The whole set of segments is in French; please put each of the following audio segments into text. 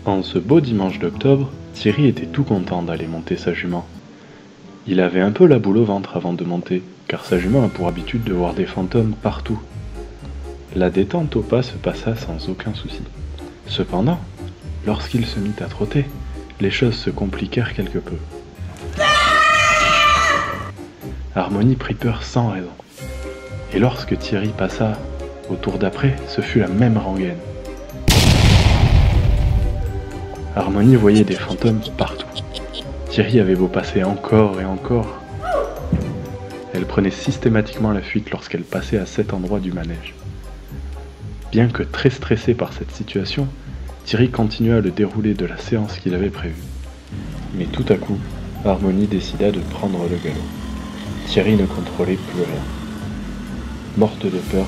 En ce beau dimanche d'octobre, Thierry était tout content d'aller monter sa jument. Il avait un peu la boule au ventre avant de monter, car sa jument a pour habitude de voir des fantômes partout. La détente au pas se passa sans aucun souci. Cependant, lorsqu'il se mit à trotter, les choses se compliquèrent quelque peu. Harmonie prit peur sans raison. Et lorsque Thierry passa au tour d'après, ce fut la même rengaine. Harmonie voyait des fantômes partout. Thierry avait beau passer encore et encore. Elle prenait systématiquement la fuite lorsqu'elle passait à cet endroit du manège. Bien que très stressé par cette situation, Thierry continua le déroulé de la séance qu'il avait prévue. Mais tout à coup, Harmonie décida de prendre le galop. Thierry ne contrôlait plus rien. Morte de peur,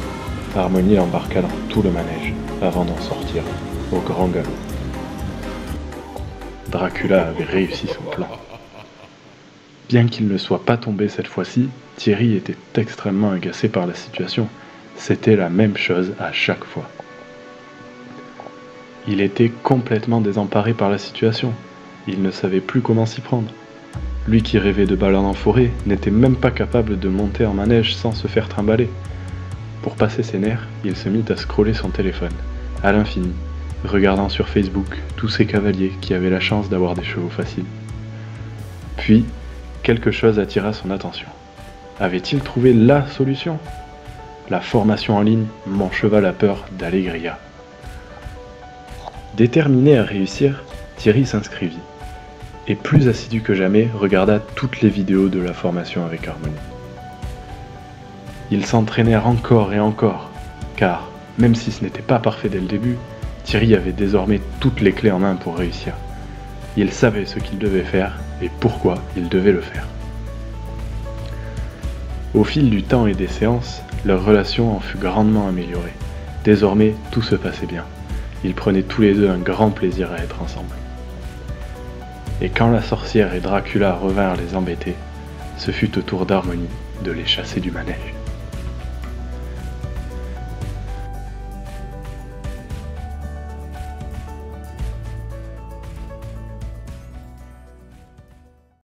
Harmonie l'embarqua dans tout le manège, avant d'en sortir au grand galop. Dracula avait réussi son plan. Bien qu'il ne soit pas tombé cette fois-ci, Thierry était extrêmement agacé par la situation. C'était la même chose à chaque fois. Il était complètement désemparé par la situation. Il ne savait plus comment s'y prendre. Lui qui rêvait de balades en forêt n'était même pas capable de monter en manège sans se faire trimballer. Pour passer ses nerfs, il se mit à scroller son téléphone, à l'infini, regardant sur Facebook tous ces cavaliers qui avaient la chance d'avoir des chevaux faciles. Puis, quelque chose attira son attention. Avait-il trouvé la solution ? La formation en ligne « Mon cheval a peur d'Allegria ». Déterminé à réussir, Thierry s'inscrivit, et plus assidu que jamais, regarda toutes les vidéos de la formation avec Harmonie. Ils s'entraînèrent encore et encore, car, même si ce n'était pas parfait dès le début, Thierry avait désormais toutes les clés en main pour réussir. Il savait ce qu'il devait faire et pourquoi il devait le faire. Au fil du temps et des séances, leur relation en fut grandement améliorée. Désormais, tout se passait bien. Ils prenaient tous les deux un grand plaisir à être ensemble. Et quand la sorcière et Dracula revinrent les embêter, ce fut au tour d'Harmonie de les chasser du manège.